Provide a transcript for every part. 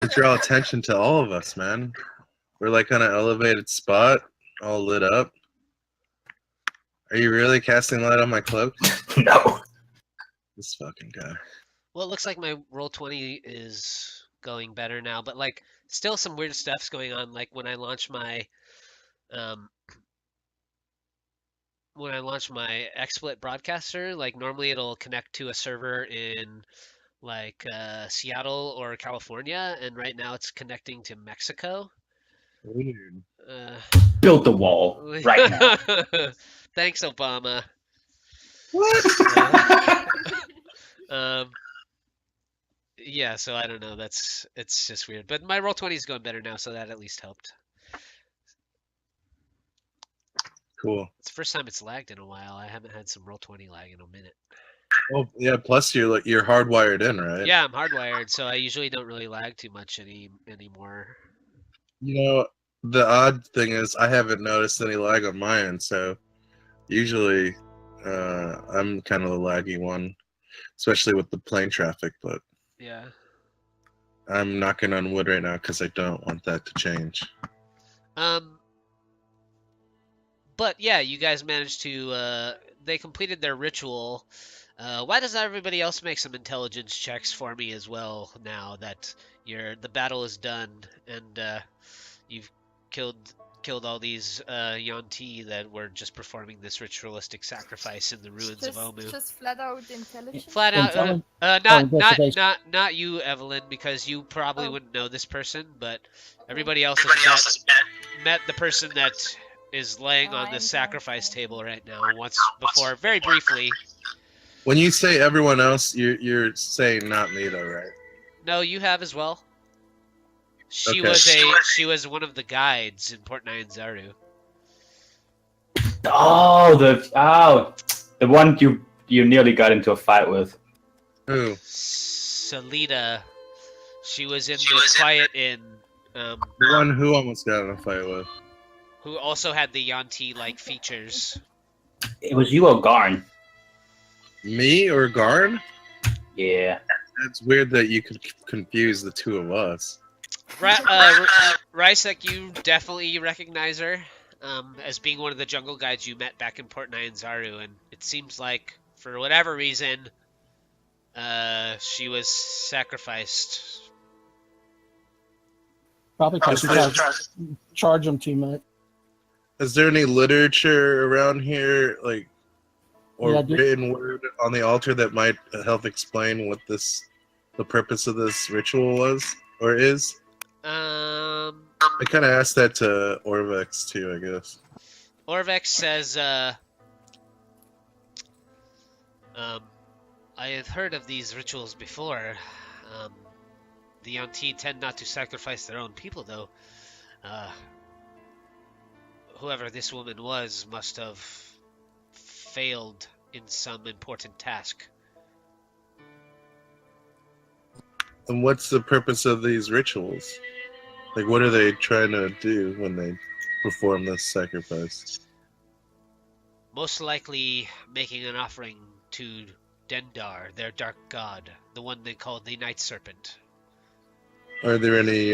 draw attention to all of us, man. We're like on an elevated spot, all lit up. Are you really casting light on my cloak? No. This fucking guy. Well, it looks like my Roll20 is going better now, but like still some weird stuff's going on. Like when I launch my XSplit broadcaster, like normally it'll connect to a server in like Seattle or California, and right now it's connecting to Mexico. Weird. Build the wall right now. Thanks, Obama. What? Yeah, so I don't know. It's just weird. But my Roll20 is going better now, so that at least helped. Cool. It's the first time it's lagged in a while. I haven't had some Roll20 lag in a minute. Oh yeah. Plus you're hardwired in, right? Yeah, I'm hardwired, so I usually don't really lag too much anymore. You know, the odd thing is I haven't noticed any lag on my end, so usually I'm kind of the laggy one, especially with the plane traffic, but Yeah. I'm knocking on wood right now because I don't want that to change. But yeah, you guys managed to they completed their ritual. Why does everybody else make some intelligence checks for me as well now that the battle is done and you've killed all these Yuan-ti that were just performing this ritualistic sacrifice in the ruins of Omu. Just flat out intelligence. Flat out, not you, Evelyn, because you probably wouldn't know this person, but everybody else has met the person that is laying on the sacrifice table right now once before, very briefly. When you say everyone else, you're saying not me though, right? No, you have as well. She Okay. she was one of the guides in Port Nyanzaru. Oh, the one you nearly got into a fight with. Who? Salida. She was in the quiet inn. The one who almost got in a fight with. Who also had the Yuan-ti-like features. It was you or Garn. Me or Garn? Yeah. It's weird that you could confuse the two of us. Riceak, you definitely recognize her as being one of the jungle guides you met back in Port Nyanzaru, and it seems like, for whatever reason, she was sacrificed. Probably because you charge them too much. Is there any literature around here, like, or written word on the altar that might help explain what the purpose of this ritual was or is? I kind of asked that to Orvex too, I guess. Orvex says, I have heard of these rituals before. The Yuan-ti tend not to sacrifice their own people, though. Whoever this woman was must have failed in some important task. And what's the purpose of these rituals? Like, what are they trying to do when they perform this sacrifice? Most likely making an offering to Dendar, their dark god, the one they call the Night Serpent. Are there any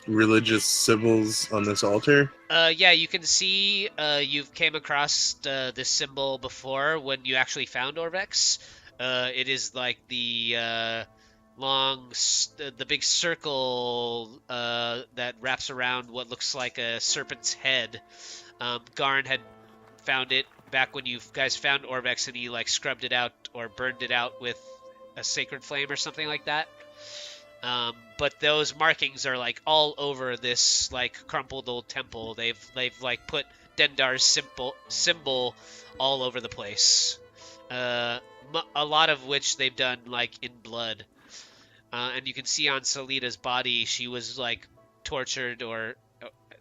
religious symbols on this altar? Yeah, you can see you've came across this symbol before when you actually found Orvex. It is like the the big circle that wraps around what looks like a serpent's head. Garn had found it back when you guys found Orvex, and he like scrubbed it out or burned it out with a sacred flame or something like that. But those markings are like all over this like crumpled old temple. They've like put Dendar's symbol all over the place. A lot of which they've done like in blood. And you can see on Salida's body, she was like tortured, or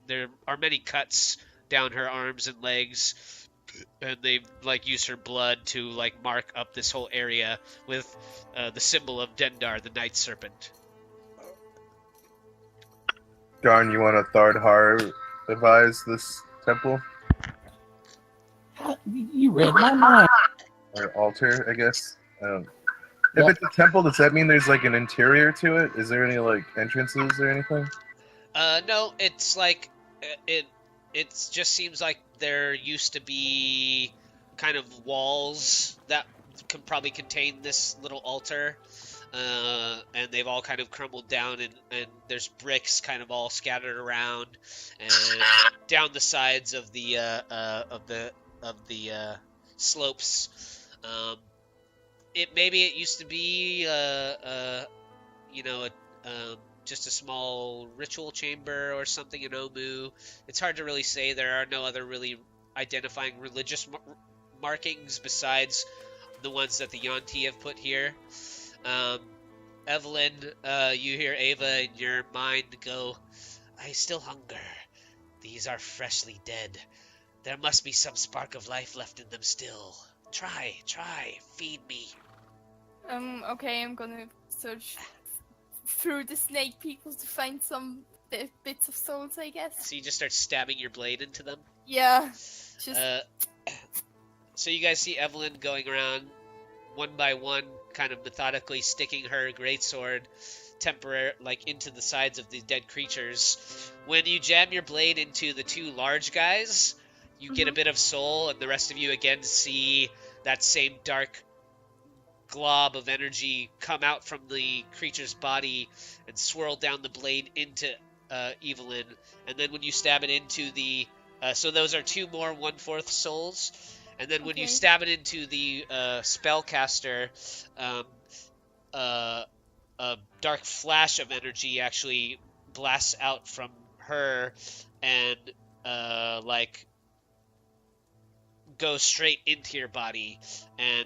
there are many cuts down her arms and legs, and they've like used her blood to like mark up this whole area with the symbol of Dendar, the Night Serpent. Garn, you want to Thardhar advise this temple? You read my mind. Or altar, I guess. If it's a temple, does that mean there's like an interior to it? Is there any like entrances or anything? No, it's like it just seems like there used to be kind of walls that could probably contain this little altar, and they've all kind of crumbled down, and there's bricks kind of all scattered around, and down the sides of the slopes. Maybe it used to be just a small ritual chamber or something in Omu. It's hard to really say. There are no other really identifying religious markings besides the ones that the Yuan-Ti have put here. Evelyn, you hear Ava in your mind go, "I still hunger. These are freshly dead. There must be some spark of life left in them still. Try, feed me." Okay, I'm gonna search through the snake people to find some bits of souls, I guess. So you just start stabbing your blade into them? Yeah. Just... So you guys see Evelyn going around one by one, kind of methodically sticking her greatsword into the sides of the dead creatures. When you jam your blade into the two large guys, you get a bit of soul, and the rest of you again see that same dark glob of energy come out from the creature's body and swirl down the blade into Evelyn. And then when you stab it into the so those are 2 more 1/4 souls. And then when you stab it into the spellcaster, a dark flash of energy actually blasts out from her and goes straight into your body, and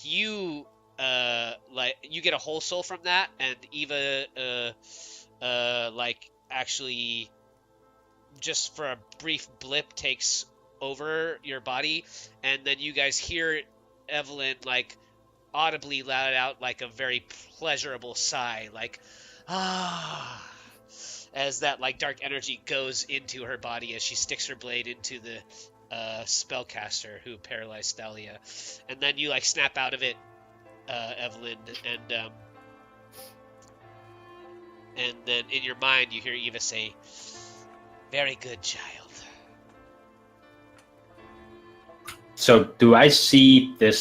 you get a whole soul from that, and Eva actually just for a brief blip takes over your body, and then you guys hear Evelyn audibly let out a very pleasurable sigh, as that dark energy goes into her body as she sticks her blade into the spellcaster who paralyzed Thalia. And then you snap out of it, Evelyn, and then in your mind you hear Eva say, "Very good, child." So do I see the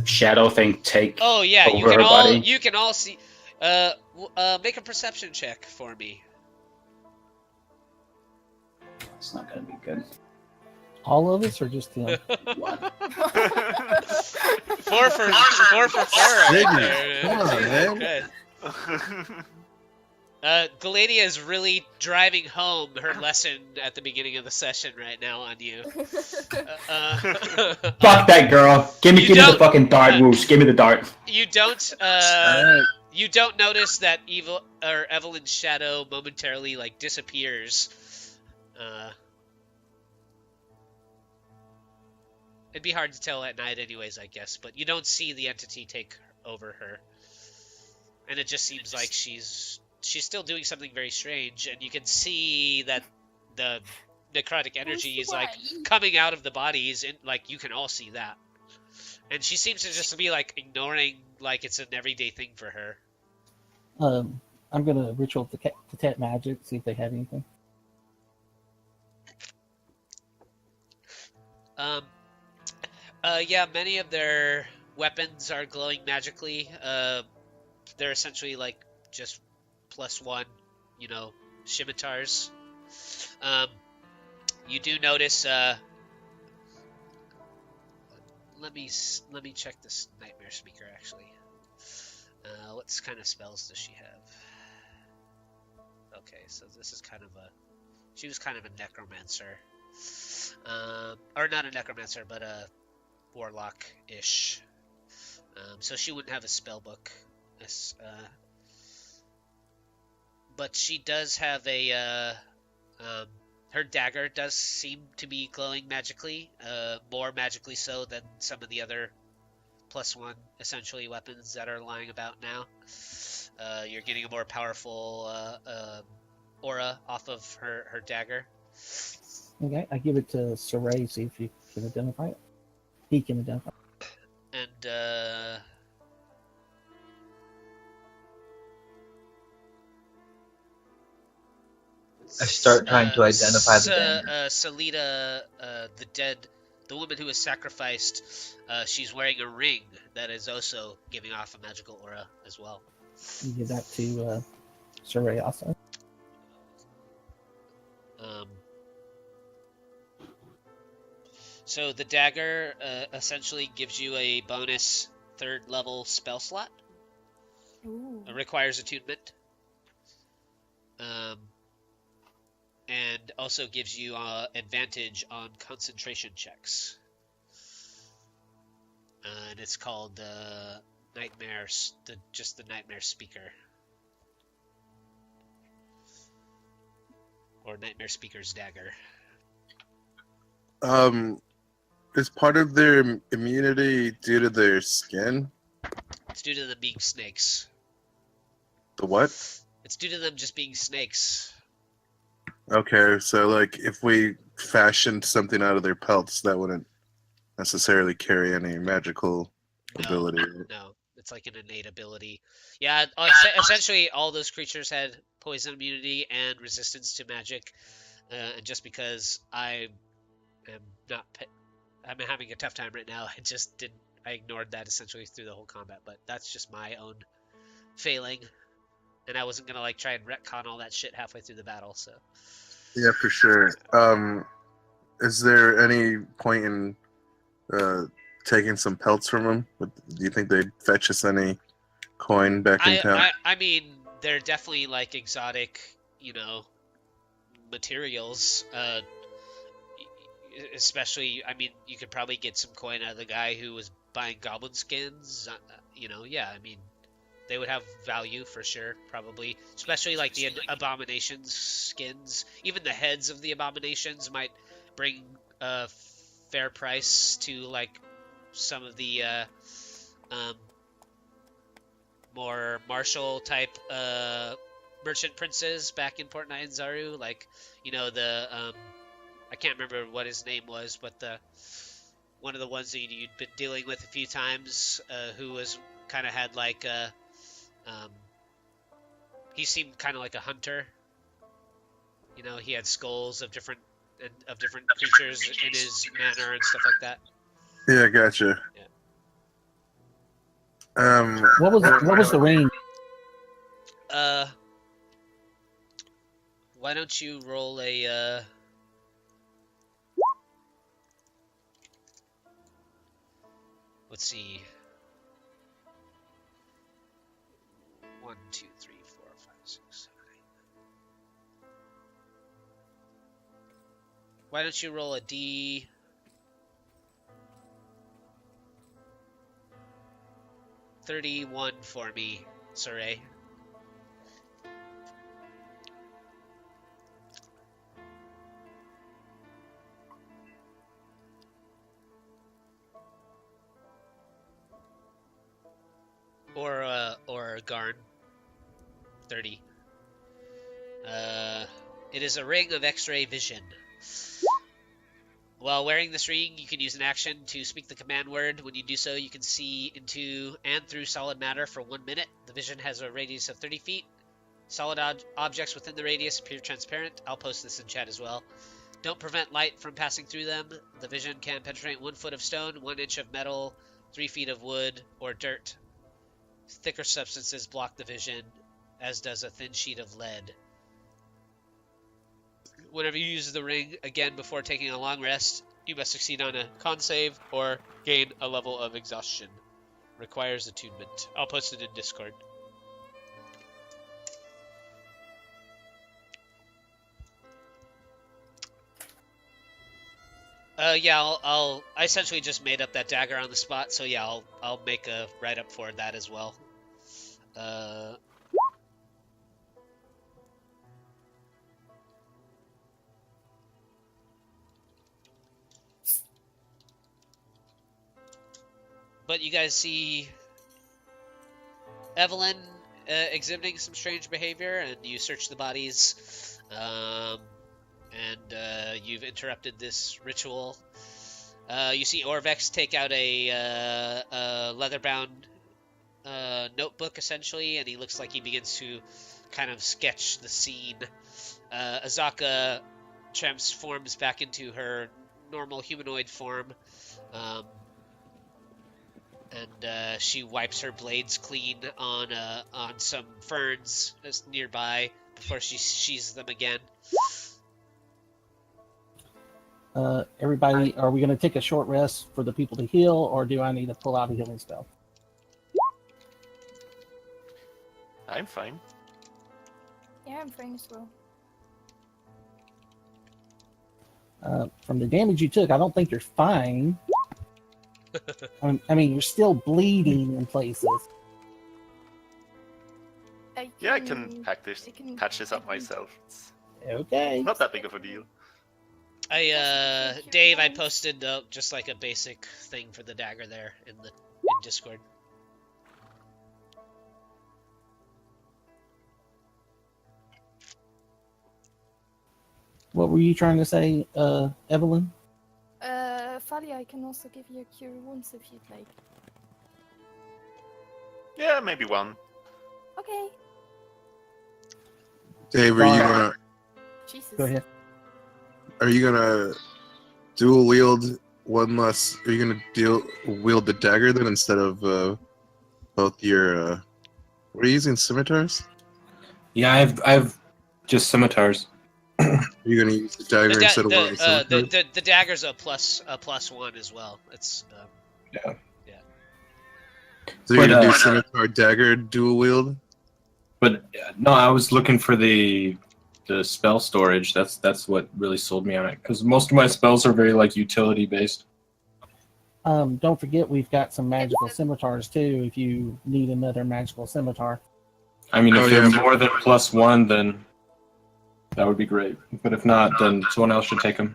shadow thing take Oh yeah, over her body? You can all see. Make a perception check for me. It's not gonna be good. All of us or just him? 1. 4 for 4. Sigma, come on, man. Galadia is really driving home her lesson at the beginning of the session right now on you. Fuck that girl! Give me the fucking dart, Wuce. Give me the dart. You don't notice that Evelyn's shadow momentarily disappears. It'd be hard to tell at night anyways, I guess, but you don't see the entity take over her. And it just seems like she's still doing something very strange, and you can see that the necrotic energy is coming out of the bodies, and you can all see that. And she seems to just be ignoring it's an everyday thing for her. I'm gonna ritual detect magic, see if they have anything. Yeah, many of their weapons are glowing magically. They're essentially just +1, scimitars. You do notice. Let me check this Nightmare Speaker actually. What kind of spells does she have? Okay, so this is she was kind of a necromancer, or not a necromancer, but a warlock-ish. So she wouldn't have a spell book. But she does have a her dagger does seem to be glowing magically, more magically so than some of the other +1 essentially weapons that are lying about now. You're getting a more powerful aura off of her dagger. Okay, I give it to Sorey, see if you can identify it. He can identify it. And I start trying to identify the dagger. Salida, the woman who was sacrificed, she's wearing a ring that is also giving off a magical aura as well. You give that to Sorey also. So the dagger essentially gives you a bonus 3rd level spell slot. Ooh. It requires attunement. And also gives you advantage on concentration checks. And it's called Nightmares, just the Nightmare Speaker. Or Nightmare Speaker's dagger. Is part of their immunity due to their skin? It's due to them being snakes. The what? It's due to them just being snakes. Okay, so like if we fashioned something out of their pelts, that wouldn't necessarily carry any magical ability. No, it's like an innate ability. Yeah, essentially all those creatures had poison immunity and resistance to magic. And just because I am not, I'm having a tough time right now. I ignored that essentially through the whole combat. But that's just my own failing, and I wasn't gonna like try and retcon all that shit halfway through the battle. So Yeah, for sure. Is there any point in taking some pelts from them? Do you think they'd fetch us any coin back in town? I mean, they're definitely like exotic, materials. Especially, I mean, you could probably get some coin out of the guy who was buying goblin skins. Yeah, I mean, they would have value for sure, probably. Especially like the abominations skins. Even the heads of the abominations might bring a fair price to like some of the more martial type merchant princes back in Port Nyanzaru. Like, I can't remember what his name was, but one of the ones that you'd been dealing with a few times, who was kind of had like he seemed kind of like a hunter. He had skulls of different creatures in his manor and stuff like that. Yeah, gotcha. Yeah. What was the range? Why don't you roll a let's see. 1, 2, 3, 4, 5, 6, 7, 8. Why don't you roll a D? $31 for me, Sorey. Or Garn. 30. It is a ring of X-ray vision. While wearing this ring, you can use an action to speak the command word. When you do so, you can see into and through solid matter for 1 minute. The vision has a radius of 30 feet. Solid objects within the radius appear transparent. I'll post this in chat as well. Don't prevent light from passing through them. The vision can penetrate 1 foot of stone, 1 inch of metal, 3 feet of wood, or dirt. Thicker substances block the vision, as does a thin sheet of lead. Whenever you use the ring again before taking a long rest, you must succeed on a con save or gain a level of exhaustion. Requires attunement. I'll post it in Discord. Yeah, I essentially just made up that dagger on the spot, so yeah, I'll make a write-up for that as well. But you guys see Evelyn exhibiting some strange behavior, and you search the bodies. And you've interrupted this ritual. You see Orvex take out a leather-bound notebook, essentially, and he looks like he begins to kind of sketch the scene. Azaka transforms back into her normal humanoid form, and she wipes her blades clean on some ferns that's nearby before she sheathes them again. Everybody, are we going to take a short rest for the people to heal, or do I need to pull out a healing spell? I'm fine. Yeah, I'm fine as well. From the damage you took, I don't think you're fine. I mean, you're still bleeding in places. Yeah, I can patch this up myself. It's Okay. not that big of a deal. Dave, I posted just like a basic thing for the dagger there in Discord. What were you trying to say, Evelyn? Thalia, I can also give you a cure wounds if you'd like. Yeah, maybe one. Okay. Dave, are you gonna? Jesus. Go ahead. Are you gonna dual wield one less? Are you gonna wield the dagger then instead of both your? What are you using? Scimitars? Yeah, I've just scimitars. Are you gonna use the dagger instead of one of the scimitars? The dagger's a plus one as well. It's Yeah. So you're gonna But, do scimitar dagger dual wield? But no, I was looking for the spell storage. That's what really sold me on it, because most of my spells are very like utility based. Don't forget we've got some magical scimitars too. If you need another magical scimitar. I mean, if Oh, they're yeah. more than +1, then that would be great. But if not, then someone else should take them.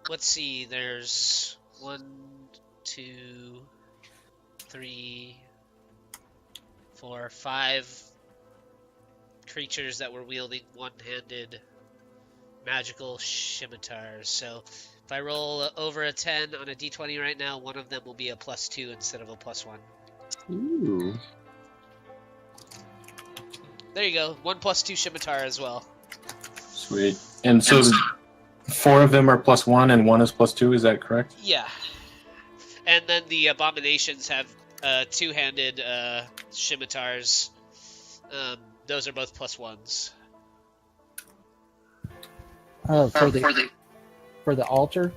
Let's see. There's 1, 2, 3, 4, 5 creatures that were wielding one-handed magical scimitars. So if I roll over a 10 on a d20 right now, one of them will be a +2 instead of a +1. Ooh. There you go. 1 +2 scimitar as well. Sweet. And so 4 of them are +1 and 1 is +2. Is that correct? Yeah. And then the abominations have two-handed scimitars. Those are both +1s. For the altar,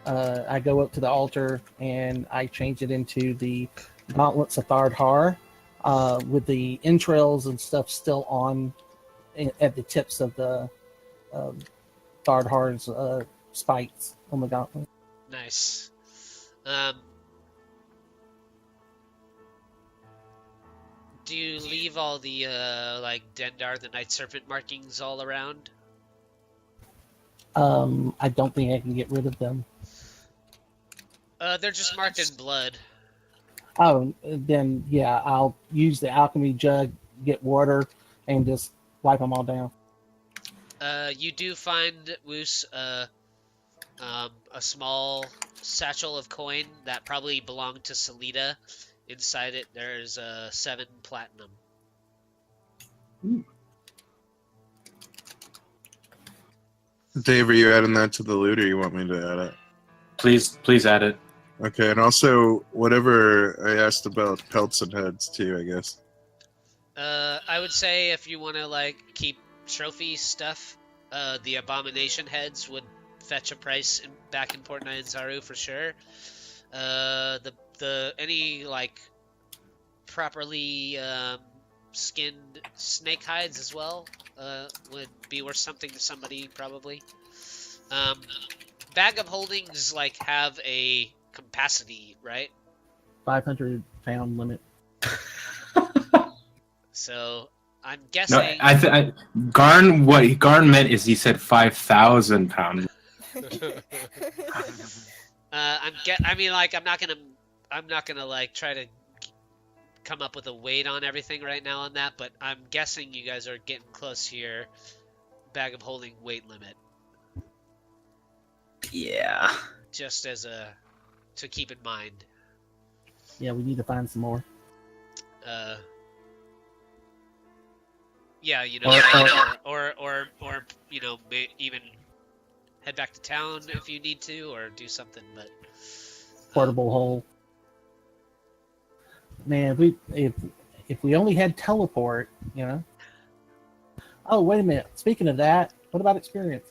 I go up to the altar and I change it into the gauntlets of Thardhar, with the entrails and stuff still on at the tips of the Thardhar's spikes on the gauntlet. Nice. Do you leave all the like Dendar the Night Serpent markings all around? I don't think I can get rid of them. They're just marked in blood. Oh, then yeah, I'll use the alchemy jug, get water, and just wipe them all down. You do find, Wuce, a small satchel of coin that probably belonged to Selita. Inside it, there's 7 platinum. Dave, are you adding that to the loot, or you want me to add it? Please add it. Okay, and also whatever I asked about pelts and heads too, I guess. I would say if you want to like keep trophy stuff, the abomination heads would fetch a price back in Port Nyanzaru for sure. The any like properly skinned snake hides as well would be worth something to somebody probably. Bag of holdings like have a capacity, right? 500-pound limit. So I'm guessing. No, Garn. What Garn meant is he said 5,000 pounds. I mean, like, I'm not gonna like try to come up with a weight on everything right now on that, but I'm guessing you guys are getting close to your bag of holding weight limit. Yeah. Just as to keep in mind. Yeah, we need to find some more. Yeah, you know, or you know, even head back to town if you need to, or do something. But Portable hole. Man, if we only had teleport, you know. Oh, wait a minute. Speaking of that, what about experience?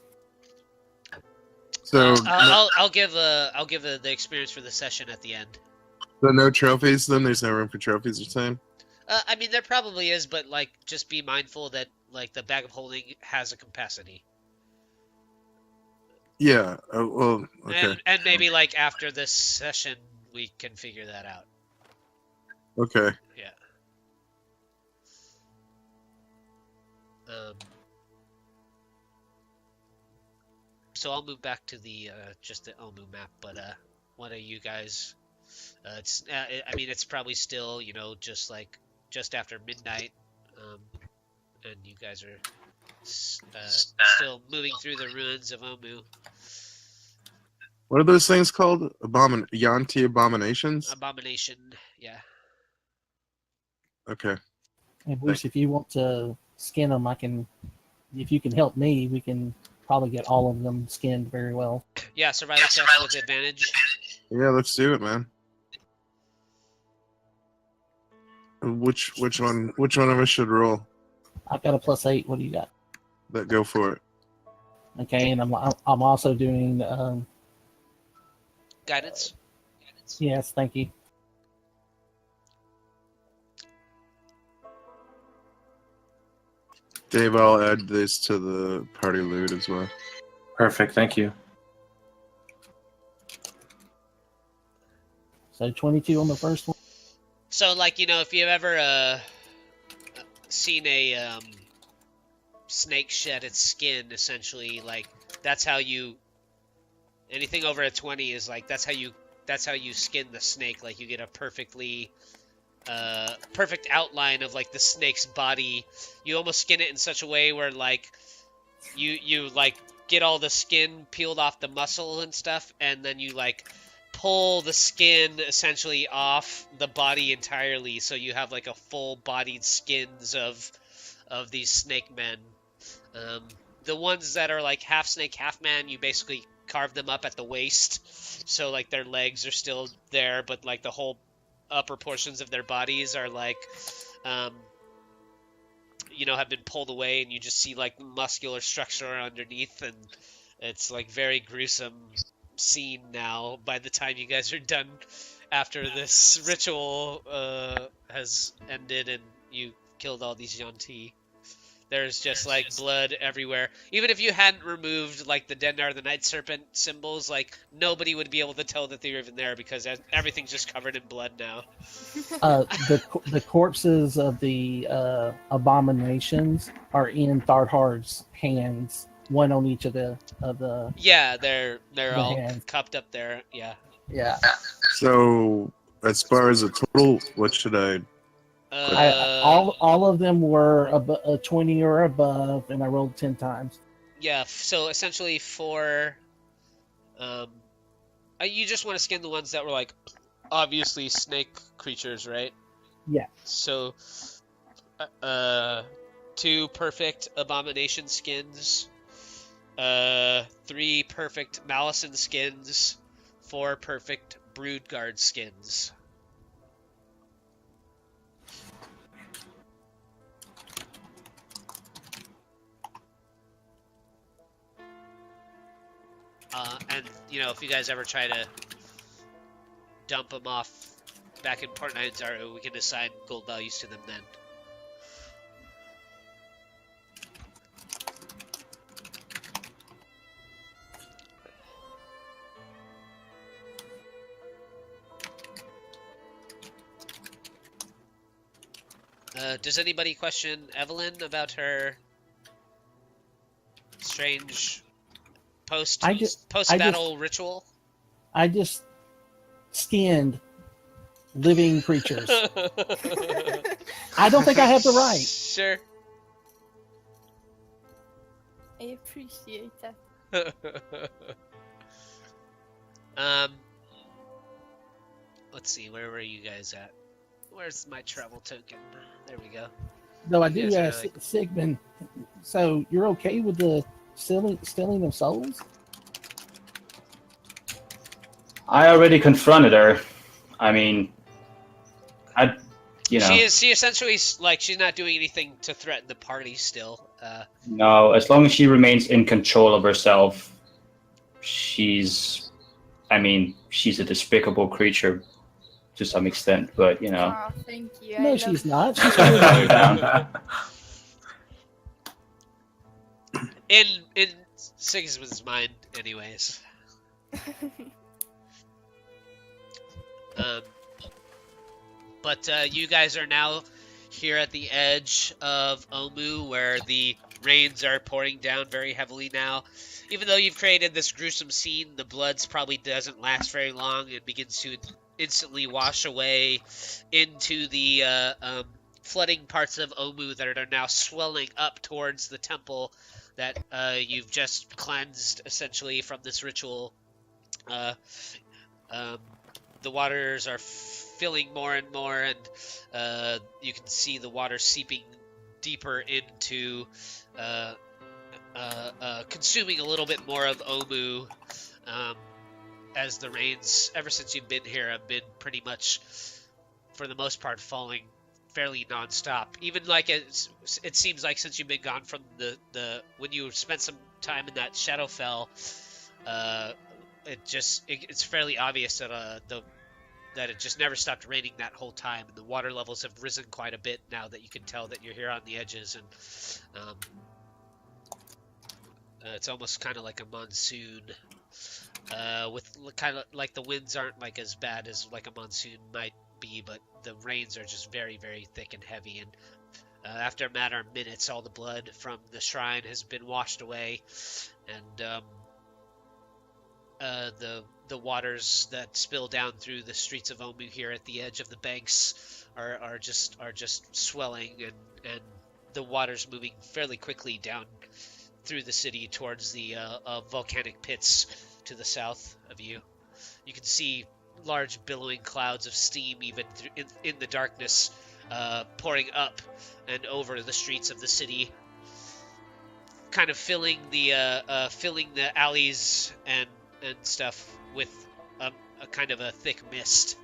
So I'll give the experience for the session at the end. So no trophies. Then there's no room for trophies. You're saying? I mean, there probably is, but like, just be mindful that like the bag of holding has a capacity. Yeah. Well. Okay. And maybe like after this session, we can figure that out. Okay. Yeah. So I'll move back to the just the Omu map, but what are you guys? It's I mean, it's probably still, you know, just after midnight, and you guys are still moving through the ruins of Omu. What are those things called? Yanti abominations? Abomination, yeah. Okay. And Wuce, if you want to skin them, if you can help me, we can probably get all of them skinned very well. Yeah, survival check with advantage. Yeah, let's do it, man. Which one of us should roll? I've got a +8. What do you got? Go for it. Okay, and I'm also doing Guidance. Yes, thank you. Dave, I'll add this to the party loot as well. Perfect, thank you. So 22 on the first one. So, like, you know, if you've ever seen a snake shed its skin, essentially, like, that's how you. Anything over a 20 is like that's how you skin the snake. Like, you get a perfect outline of like the snake's body. You almost skin it in such a way where like you like get all the skin peeled off the muscle and stuff, and then you like pull the skin essentially off the body entirely, so you have like a full-bodied skins of these snake men. The ones that are like half snake, half man, you basically carve them up at the waist, so like their legs are still there, but like the whole upper portions of their bodies are like you know, have been pulled away, and you just see like muscular structure underneath, and it's like very gruesome scene now by the time you guys are done after this ritual has ended and you killed all these Yanti. There's just like blood everywhere. Even if you hadn't removed like the Dendar the Night Serpent symbols, like nobody would be able to tell that they're even there because everything's just covered in blood now. The corpses of the abominations are in Thardhard's hands, one on each of the Yeah, they're all hands. cupped up there. Yeah. Yeah. So, as far as a total, what should I? All of them were a 20 or above, and I rolled 10 times. Yeah, so essentially for you just want to skin the ones that were like obviously snake creatures, right? Yeah. So 2 perfect abomination skins, 3 perfect Malison skins, 4 perfect Broodguard skins. And, you know, if you guys ever try to dump them off back in Port Nyanzaru, we can assign gold values to them then. Does anybody question Evelyn about her strange post-battle ritual? I just skinned living creatures. I don't think I have the right. Sure. I appreciate that. Let's see, where were you guys at? Where's my travel token? There we go. Though I You do guys are ask like- Sigmund, so you're okay with the stealing of souls? I already confronted her. I mean, you know. She essentially like she's not doing anything to threaten the party still. No, as long as she remains in control of herself, she's a despicable creature to some extent, but you know. Oh, thank you. No, I she's love not. She's Calm really her down. In Sigismund's mind, anyways. But you guys are now here at the edge of Omu, where the rains are pouring down very heavily now. Even though you've created this gruesome scene, the bloods probably doesn't last very long. It begins to instantly wash away into the flooding parts of Omu that are now swelling up towards the temple that you've just cleansed, essentially, from this ritual. The waters are filling more and more, and you can see the water seeping deeper into consuming a little bit more of Omu, as the rains, ever since you've been here, have been pretty much, for the most part, falling fairly non-stop. Even like it seems like since you've been gone from the when you spent some time in that Shadowfell, it's fairly obvious that that it just never stopped raining that whole time, and the water levels have risen quite a bit now that you can tell that you're here on the edges, and it's almost kind of like a monsoon, with kind of like the winds aren't like as bad as like a monsoon might be, but the rains are just very, very thick and heavy, and after a matter of minutes, all the blood from the shrine has been washed away, and the waters that spill down through the streets of Omu here at the edge of the banks are just swelling, and the water's moving fairly quickly down through the city towards the volcanic pits to the south of you. You can see large billowing clouds of steam even in the darkness, pouring up and over the streets of the city, kind of filling the alleys and stuff with a kind of a thick mist.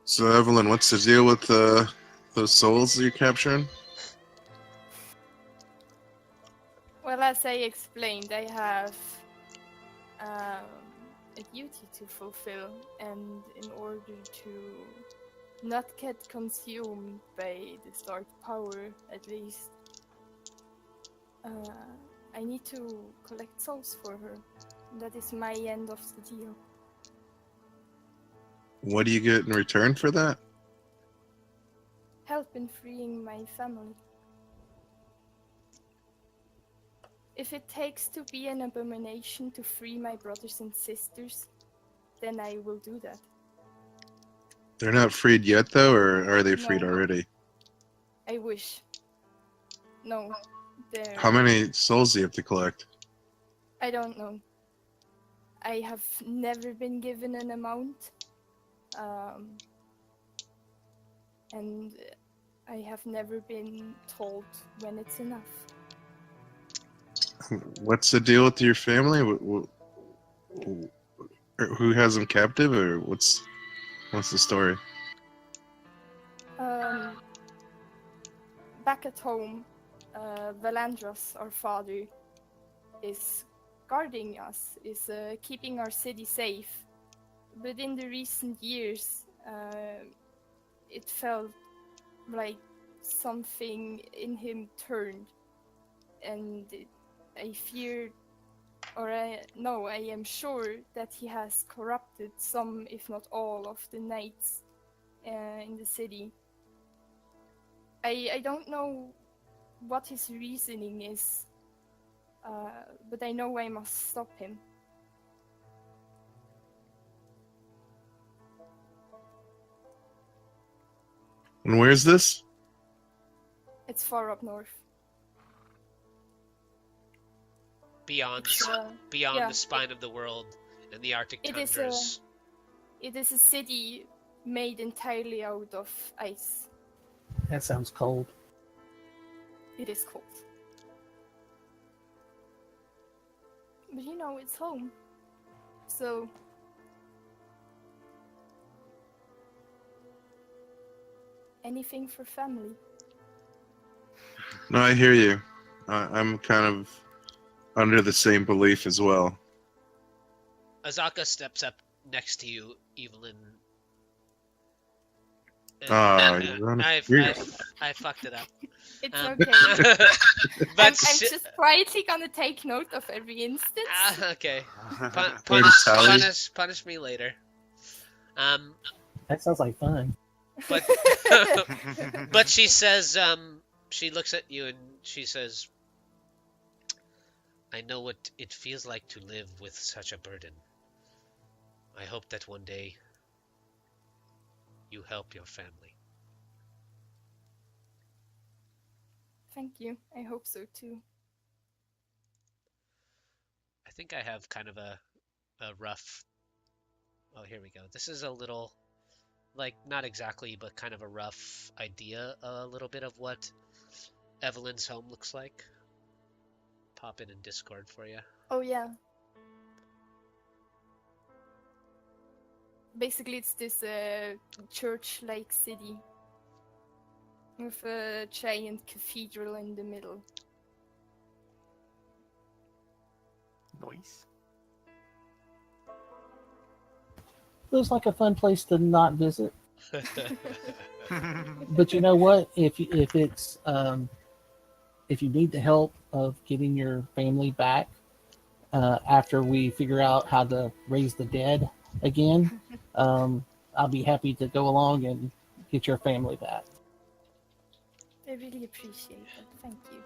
So, Evelyn, what's the deal with those souls you're capturing? Well, as I explained, I have a duty to fulfill, and in order to not get consumed by this dark power, at least, I need to collect souls for her. That is my end of the deal. What do you get in return for that? Help in freeing my family. If it takes to be an abomination to free my brothers and sisters, then I will do that. They're not freed yet, though, or are they freed No. already? I wish. No, they're... How many souls do you have to collect? I don't know. I have never been given an amount. And I have never been told when it's enough. What's the deal with your family? Who has them captive, or what's the story? Back at home, Valandras, our father, is guarding us, is keeping our city safe. But in the recent years, it felt like something in him turned, and I feared, or I am sure that he has corrupted some, if not all, of the knights in the city. I don't know what his reasoning is, but I know I must stop him. And where's this? It's far up north. Beyond Yeah. the spine of the world, in the Arctic It is tundras. It is a city made entirely out of ice. That sounds cold. It is cold. But you know, it's home. So... anything for family. No, I hear you. I'm kind of under the same belief as well. Azaka steps up next to you, Evelyn. I fucked it up. It's okay. But I'm just quietly gonna take note of every instance. Okay. Punish me later. That sounds like fun. But but she says, she looks at you and she says, I know what it feels like to live with such a burden. I hope that one day you help your family. Thank you. I hope so too. I think I have kind of a rough... Oh, here we go. This is a little, like, not exactly, but kind of a rough idea, a little bit of what Evelyn's home looks like. Pop it in Discord for you. Oh, yeah. Basically, it's this church-like city with a giant cathedral in the middle. Nice. Looks like a fun place to not visit. But you know what? If you need the help of getting your family back after we figure out how to raise the dead again, I'll be happy to go along and get your family back. I really appreciate it. Thank you.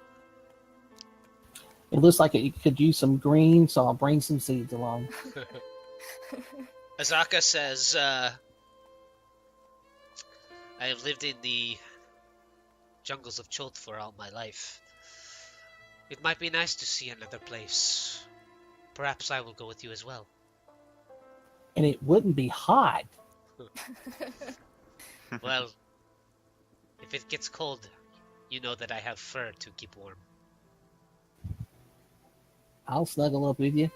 It looks like it could use some green, so I'll bring some seeds along. Azaka says, I have lived in the jungles of Choth for all my life. It might be nice to see another place. Perhaps I will go with you as well. And it wouldn't be hot. Well, if it gets cold, you know that I have fur to keep warm. I'll snuggle up with you.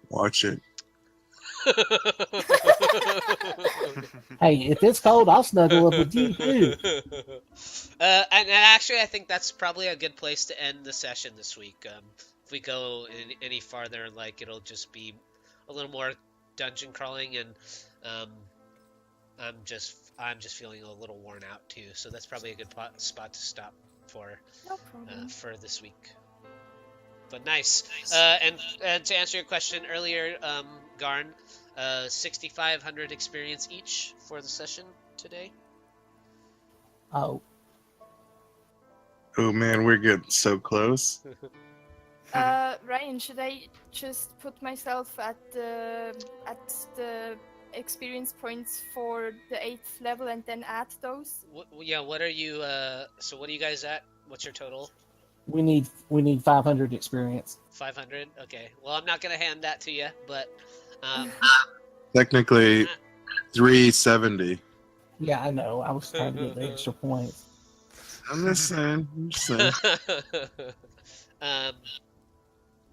Watch it. Hey, if it's cold, I'll snuggle up with you too. And actually, I think that's probably a good place to end the session this week. If we go any farther, like, it'll just be a little more dungeon crawling, and I'm just feeling a little worn out too. So that's probably a good spot to stop for for this week. But nice. And to answer your question earlier, Garn, 6,500 experience each for the session today. Oh. Oh man, we're getting so close. Ryan, should I just put myself at the experience points for the 8th level and then add those? Yeah. What are you? So what are you guys at? What's your total? We need 500 experience. 500. Okay. Well, I'm not gonna hand that to you, but Technically, 370. Yeah, I know. I was trying to get the extra points. I'm just saying.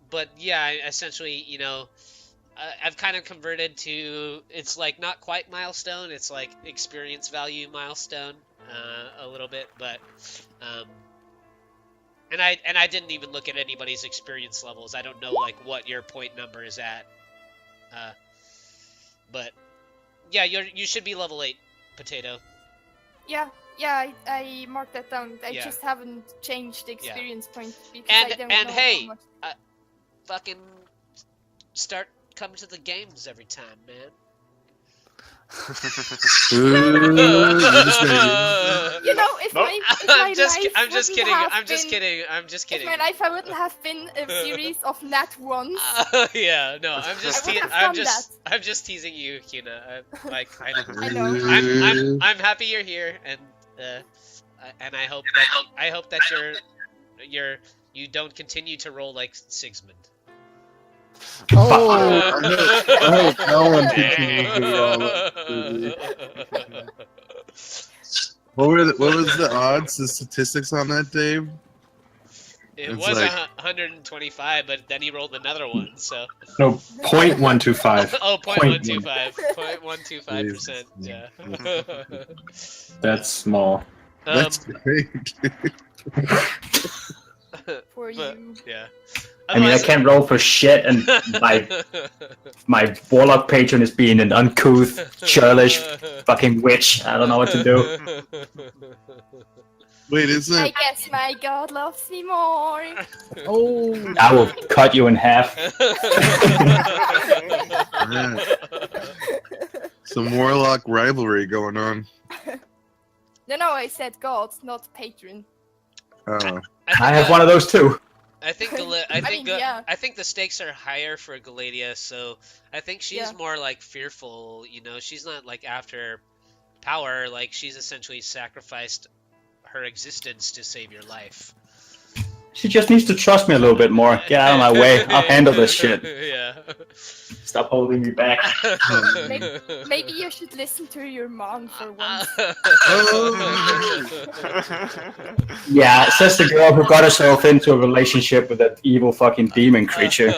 But yeah, essentially, you know, I've kind of converted to, it's like not quite milestone, it's like experience value milestone a little bit, but and I didn't even look at anybody's experience levels. I don't know like what your point number is at, but yeah, you should be level 8, Potato. Yeah, I marked that down. I just haven't changed the experience point because I don't know hey, how much... fucking start coming to the games every time, man. You know, if my life wouldn't have been a series of nat ones. Yeah, no, I'm just teasing you, Kina. I know. I'm happy you're here, and I hope that you don't continue to roll like Sigismund. Oh, I hope no one continues to all up. What was the odds, the statistics on that, Dave? It It's was like- 125, but then he rolled another one, so. No, 0.125. Oh, 0.125. 0.125%, yeah. That's small. That's great. For you. Yeah. I mean, I can't roll for shit, and my warlock patron is being an uncouth, churlish fucking witch. I don't know what to do. Wait, isn't I it? guess my god loves me more. Oh, I will cut you in half. Yeah. Some warlock rivalry going on. No, I said god, not patron. Oh. I have one of those too. I think yeah. I think the stakes are higher for Galadia, so I think she's Yeah. more like fearful. You know, she's not like after power. Like she's essentially sacrificed her existence to save your life. She just needs to trust me a little bit more. Get out of my way. I'll handle this shit. Yeah. Stop holding me back. Maybe you should listen to your mom for once. Yeah, says the girl who got herself into a relationship with that evil fucking demon creature.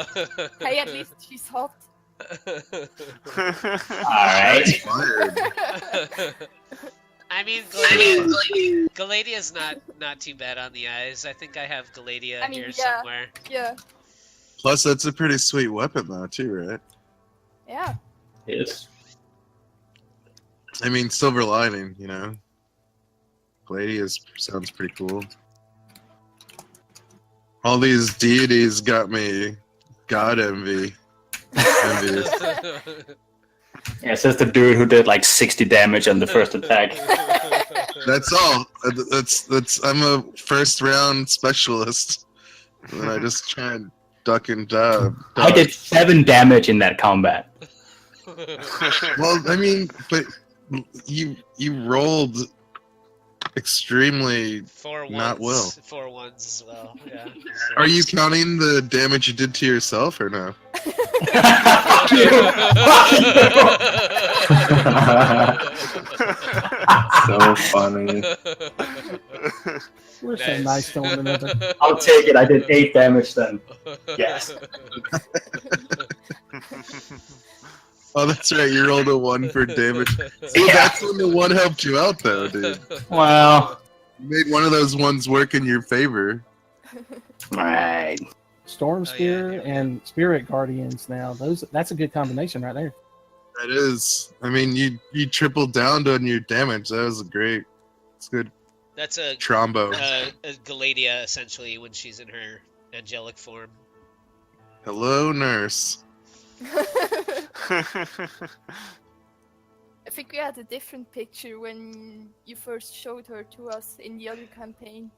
Hey, at least she's hot. Alright. Fired. I mean, Galadia's not too bad on the eyes. I think I have Galadia I mean, here yeah. somewhere. Yeah. Plus, that's a pretty sweet weapon, though, too, right? Yeah. Yes. I mean, silver lining, you know. Gladius sounds pretty cool. All these deities got me god envy. Envious. Yeah, says the dude who did like 60 damage on the first attack. That's all. That's. I'm a first round specialist, and I just try and duck and dodge. I did 7 damage in that combat. Well, I mean, but you rolled extremely 4 not ones, well. 4 ones as well. Yeah. Are you counting the damage you did to yourself or no? Fuck you! So funny. we're so nice to one another. I'll take it. I did 8 damage then. Yes. Oh, that's right. You rolled a 1 for damage. See, Yeah. that's when the 1 helped you out, though, dude. Well, You made one of those ones work in your favor. right. Storm Spear here we go. and Spirit Guardians now. That's a good combination right there. That is. I mean, you tripled down on your damage. That was great. It's good. That's a Trombo. Galadia essentially when she's in her angelic form. Hello, nurse. I think we had a different picture when you first showed her to us in the other campaign.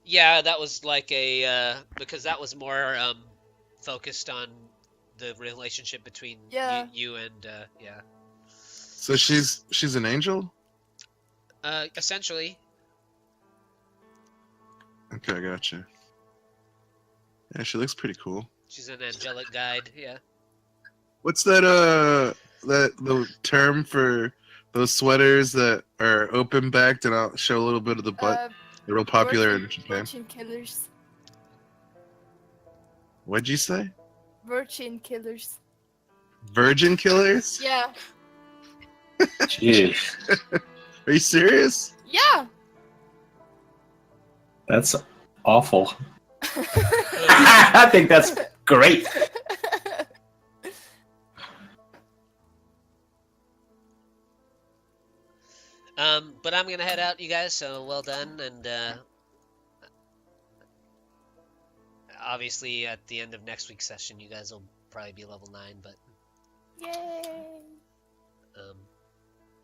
Yeah, that was like a because that was more focused on the relationship between Yeah. you and yeah. So she's an angel? Essentially. Okay, I gotcha. Yeah, she looks pretty cool. She's an angelic guide, yeah. What's that the term for those sweaters that are open backed and I'll show a little bit of the butt? They're real popular in Japan. Virgin killers. What'd you say? Virgin killers. Virgin killers? Yeah. Jeez. Are you serious? Yeah. That's awful. I think that's great. But I'm gonna head out, you guys. So well done, and obviously at the end of next week's session, you guys will probably be level 9. But Yay.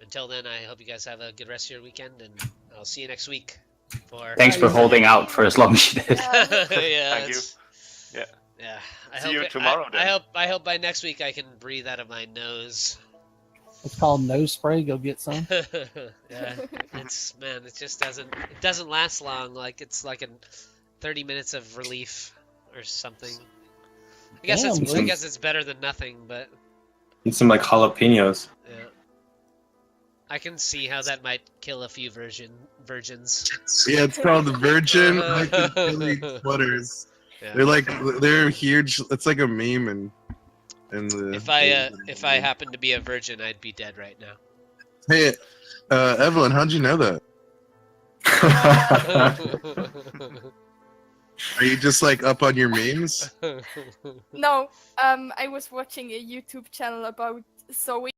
until then, I hope you guys have a good rest of your weekend, and I'll see you next week. For Thanks for holding out for as long as you did. yeah, Thank you. it's- Yeah. Yeah. See you tomorrow, then. I hope by next week I can breathe out of my nose. It's called nose spray. Go get some. Yeah, it just doesn't last long. Like it's like 30 minutes of relief or something. I guess Damn, I Luke. guess it's better than nothing, but Need some like jalapenos. yeah. I can see how that might kill a few virgins. Yeah, it's called the Virgin Chili Sweaters. Yeah. They're huge. It's like a meme and the. If I happened to be a virgin, I'd be dead right now. Hey, Evelyn, how'd you know that? Are you just like up on your memes? No, I was watching a YouTube channel about Zoe